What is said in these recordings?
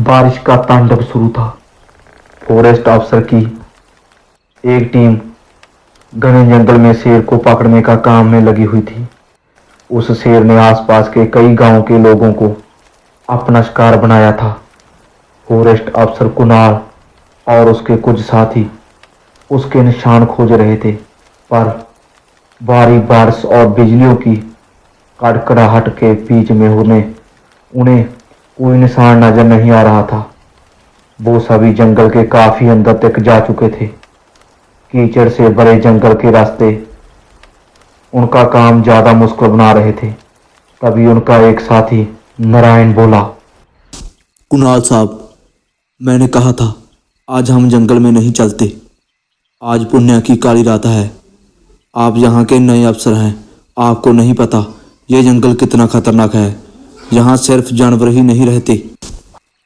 बारिश का तांडव शुरू था। फॉरेस्ट अफसर की एक टीम घने जंगल में शेर को पकड़ने का काम में लगी हुई थी। उस शेर ने आसपास के कई गांवों के लोगों को अपना शिकार बनाया था। फॉरेस्ट अफसर कुणाल और उसके कुछ साथी उसके निशान खोज रहे थे, पर भारी बारिश और बिजलियों की कड़कड़ाहट के बीच में उन्हें कोई निशान नजर नहीं आ रहा था। वो सभी जंगल के काफी अंदर तक जा चुके थे। कीचड़ से भरे जंगल के रास्ते उनका काम ज्यादा मुश्किल बना रहे थे। तभी उनका एक साथी नारायण बोला, कुणाल साहब, मैंने कहा था आज हम जंगल में नहीं चलते। आज पुण्य की काली रात है। आप यहाँ के नए अफसर हैं, आपको नहीं पता ये जंगल कितना खतरनाक है। यहाँ सिर्फ जानवर ही नहीं रहते।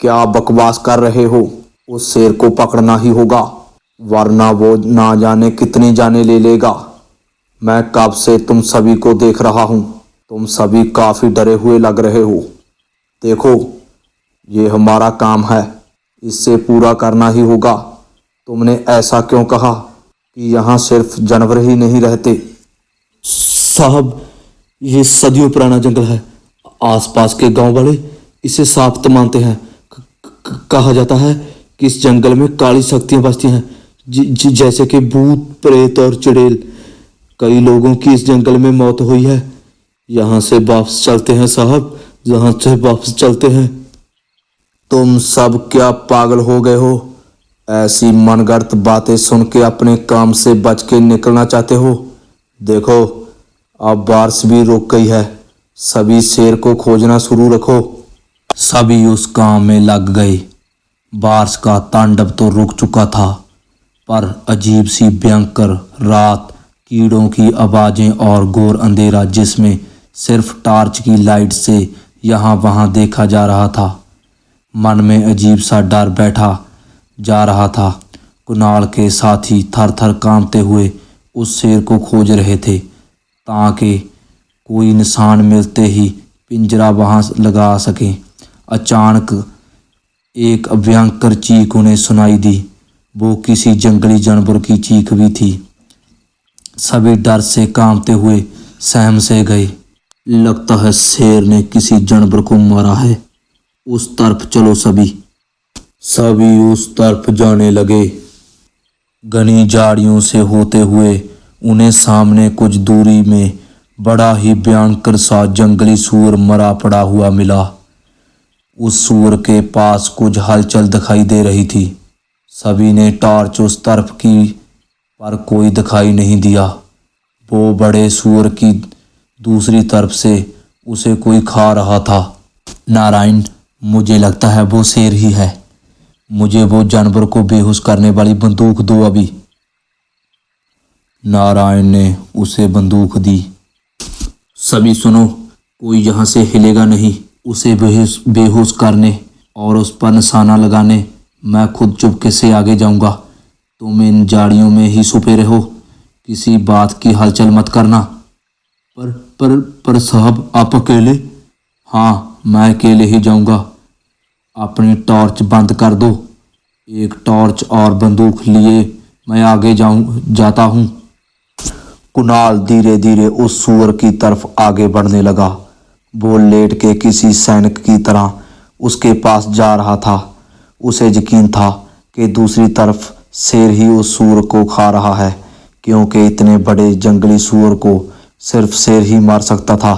क्या बकवास कर रहे हो? उस शेर को पकड़ना ही होगा, वरना वो ना जाने कितनी जाने ले लेगा। मैं कब से तुम सभी को देख रहा हूँ। तुम सभी काफी डरे हुए लग रहे हो। देखो, ये हमारा काम है, इससे पूरा करना ही होगा। तुमने ऐसा क्यों कहा कि यहाँ सिर्फ जानवर ही नहीं रहते? साहब, ये सदियों पुराना जंगल है। आसपास के गांव वाले इसे शाप मानते हैं। कहा जाता है कि इस जंगल में काली शक्तियां बसती हैं, जैसे कि भूत, प्रेत और चुड़ैल। कई लोगों की इस जंगल में मौत हुई है। यहाँ से वापस चलते हैं साहब, यहाँ से वापस चलते हैं। तुम सब क्या पागल हो गए हो? ऐसी मनगढ़ंत बातें सुन के अपने काम से बच के निकलना चाहते हो? देखो, अब बारिश भी रुक गई है। सभी शेर को खोजना शुरू रखो। सभी उस काम में लग गए। बारिश का तांडव तो रुक चुका था, पर अजीब सी भयंकर रात, कीड़ों की आवाजें और घोर अंधेरा जिसमें सिर्फ टॉर्च की लाइट से यहाँ वहाँ देखा जा रहा था। मन में अजीब सा डर बैठा जा रहा था। कुणाल के साथी थर थर कांपते हुए उस शेर को खोज रहे थे, ताकि कोई निशान मिलते ही पिंजरा वहां लगा सके। अचानक एक भयंकर चीख उन्हें सुनाई दी। वो किसी जंगली जानवर की चीख भी थी। सभी डर से कांपते हुए सहम से गए। लगता है शेर ने किसी जानवर को मारा है। उस तरफ चलो सभी। सभी उस तरफ जाने लगे। घनी झाड़ियों से होते हुए उन्हें सामने कुछ दूरी में बड़ा ही भयंकर सा जंगली सूअर मरा पड़ा हुआ मिला। उस सूअर के पास कुछ हलचल दिखाई दे रही थी। सभी ने टॉर्च उस तरफ की, पर कोई दिखाई नहीं दिया। वो बड़े सूअर की दूसरी तरफ से उसे कोई खा रहा था। नारायण, मुझे लगता है वो शेर ही है। मुझे वो जानवर को बेहोश करने वाली बंदूक दो अभी। नारायण ने उसे बंदूक दी। सभी सुनो, कोई यहाँ से हिलेगा नहीं। उसे बेहोश करने और उस पर निशाना लगाने मैं खुद चुपके से आगे जाऊंगा। तुम इन झाड़ियों में ही छुपे रहो, किसी बात की हलचल मत करना। पर साहब, आप अकेले? हाँ, मैं अकेले ही जाऊंगा। अपनी टॉर्च बंद कर दो। एक टॉर्च और बंदूक लिए मैं आगे जाता हूँ। कुणाल धीरे धीरे उस सूअर की तरफ आगे बढ़ने लगा। वो लेट के किसी सैनिक की तरह उसके पास जा रहा था। उसे यकीन था कि दूसरी तरफ शेर ही उस सूअर को खा रहा है, क्योंकि इतने बड़े जंगली सूअर को सिर्फ शेर ही मार सकता था।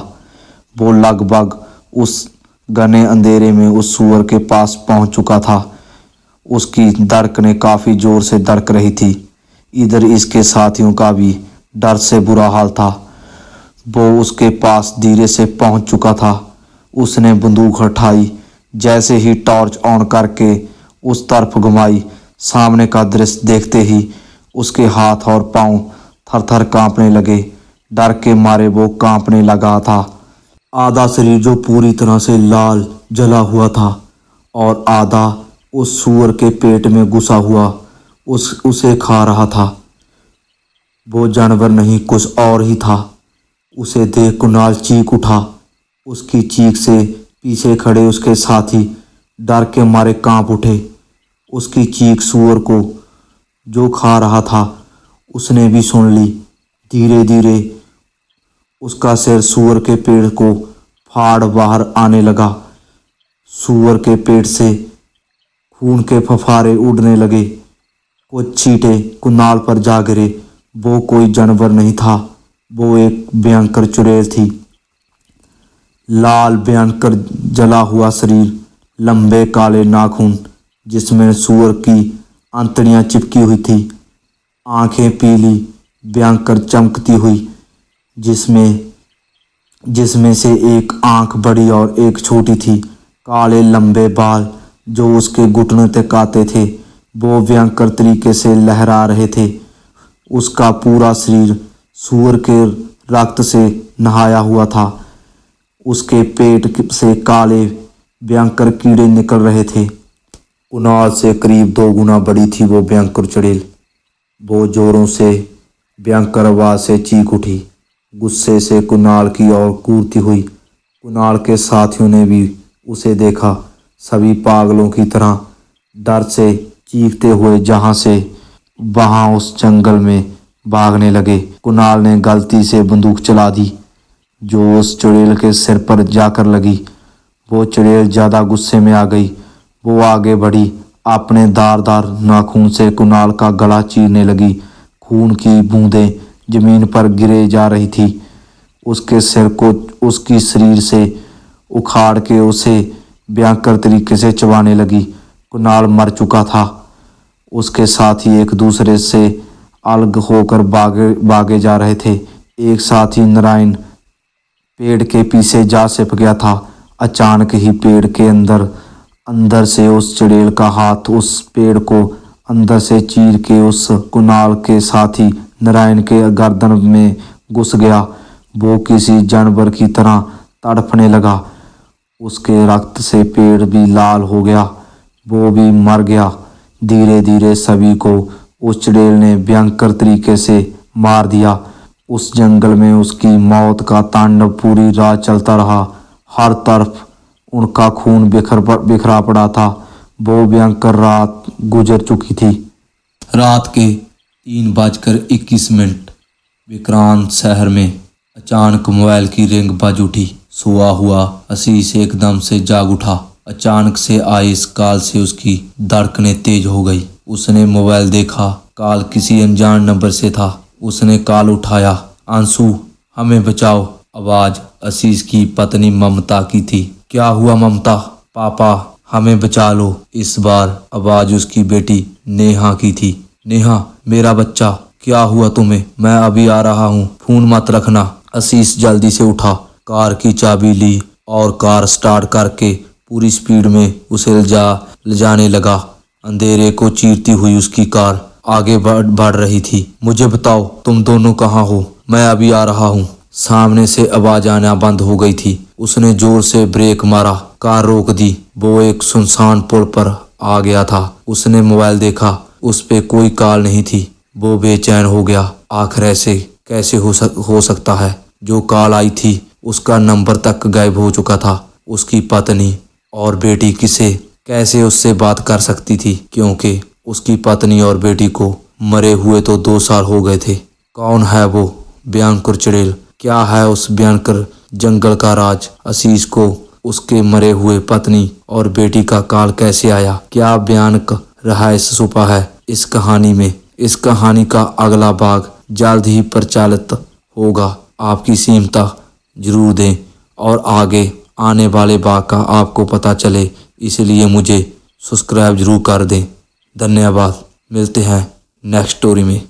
वो लगभग उस घने अंधेरे में उस सूअर के पास पहुंच चुका था। उसकी धड़कनें काफी जोर से धड़क रही थी। इधर इसके साथियों का भी डर से बुरा हाल था। वो उसके पास धीरे से पहुंच चुका था। उसने बंदूक उठाई। जैसे ही टॉर्च ऑन करके उस तरफ घुमाई, सामने का दृश्य देखते ही उसके हाथ और पांव थर थर कांपने लगे। डर के मारे वो कांपने लगा था। आधा शरीर जो पूरी तरह से लाल जला हुआ था और आधा उस सूअर के पेट में घुसा हुआ उसे खा रहा था। वो जानवर नहीं, कुछ और ही था। उसे देख कुणाल चीख उठा। उसकी चीख से पीछे खड़े उसके साथी डर के मारे कांप उठे। उसकी चीख सुअर को जो खा रहा था उसने भी सुन ली। धीरे धीरे उसका सिर सुअर के पेट को फाड़ बाहर आने लगा। सुअर के पेट से खून के फफारे उड़ने लगे। कुछ चींटे कुणाल पर जा गिरे। वो कोई जानवर नहीं था, वो एक भयंकर चुड़ैल थी। लाल भयंकर जला हुआ शरीर, लंबे काले नाखून जिसमें सुअर की आंतड़ियां चिपकी हुई थी, आंखें पीली भयंकर चमकती हुई, जिसमें से एक आंख बड़ी और एक छोटी थी। काले लंबे बाल जो उसके घुटनों तक आते थे वो भयंकर तरीके से लहरा रहे थे। उसका पूरा शरीर सूअर के रक्त से नहाया हुआ था। उसके पेट से काले भयंकर कीड़े निकल रहे थे। कुणाल से करीब 2 गुना बड़ी थी वो भयंकर चुड़ैल। वो जोरों से भयंकर आवाज से चीख उठी। गुस्से से कुणाल की ओर कूदती हुई। कुणाल के साथियों ने भी उसे देखा। सभी पागलों की तरह डर से चीखते हुए जहां से वहां उस जंगल में भागने लगे। कुणाल ने गलती से बंदूक चला दी जो उस चुड़ैल के सिर पर जाकर लगी। वो चुड़ैल ज्यादा गुस्से में आ गई। वो आगे बढ़ी, अपने धारदार नाखून से कुणाल का गला चीरने लगी। खून की बूंदें जमीन पर गिरे जा रही थी। उसके सिर को उसकी शरीर से उखाड़ के उसे भयंकर तरीके से चबाने लगी। कुणाल मर चुका था। उसके साथी एक दूसरे से अलग होकर भागे जा रहे थे। एक साथी नारायण पेड़ के पीछे जा छिप गया था। अचानक ही पेड़ के अंदर से उस चुड़ैल का हाथ उस पेड़ को अंदर से चीर के उस कुणाल के साथी नारायण के गर्दन में घुस गया। वो किसी जानवर की तरह तड़पने लगा। उसके रक्त से पेड़ भी लाल हो गया। वो भी मर गया। धीरे धीरे सभी को उस चुड़ैल ने भयंकर तरीके से मार दिया। उस जंगल में उसकी मौत का तांडव पूरी रात चलता रहा। हर तरफ उनका खून बिखरा पड़ा था। वो भयंकर रात गुजर चुकी थी। रात के 3:21 विक्रांत शहर में अचानक मोबाइल की रिंग बज उठी। सोया हुआ आशीष एकदम से जाग उठा। अचानक से आई इस कॉल से उसकी धड़कनें तेज हो गई। उसने मोबाइल देखा। कॉल किसी अनजान नंबर से था। उसने कॉल उठाया। अंशु, हमें बचाओ। आवाज आशीष की पत्नी ममता की थी। क्या हुआ ममता? पापा, हमें बचा लो। इस बार आवाज उसकी बेटी नेहा की थी। नेहा, मेरा बच्चा, क्या हुआ तुम्हें? मैं अभी आ रहा हूँ, फोन मत रखना। आशीष जल्दी से उठा, कार की चाबी ली और कार स्टार्ट करके पूरी स्पीड में उसे ले जाने लगा। अंधेरे को चीरती हुई उसकी कार आगे बढ़ रही थी। मुझे बताओ, तुम दोनों कहाँ हो? मैं अभी आ रहा हूँ। सामने से आवाज आना बंद हो गई थी। उसने जोर से ब्रेक मारा, कार रोक दी। वो एक सुनसान पुल पर आ गया था। उसने मोबाइल देखा, उस पे कोई कॉल नहीं थी। वो बेचैन हो गया। आखिर ऐसे कैसे हो सकता है? जो कॉल आई थी उसका नंबर तक गायब हो चुका था। उसकी पत्नी और बेटी कैसे उससे बात कर सकती थी, क्योंकि उसकी पत्नी और बेटी को मरे हुए तो 2 साल हो गए थे। कौन है वो भयंकर चुड़ैल? क्या है उस भयंकर जंगल का राज? आशीष को उसके मरे हुए पत्नी और बेटी का कॉल कैसे आया? क्या भयानक रहस्य छुपा है इस कहानी में? इस कहानी का अगला भाग जल्द ही प्रचालित होगा। आपकी कीमत जरूर दें और आगे आने वाले भाग का आपको पता चले, इसलिए मुझे सब्सक्राइब जरूर कर दें। धन्यवाद। मिलते हैं नेक्स्ट स्टोरी में।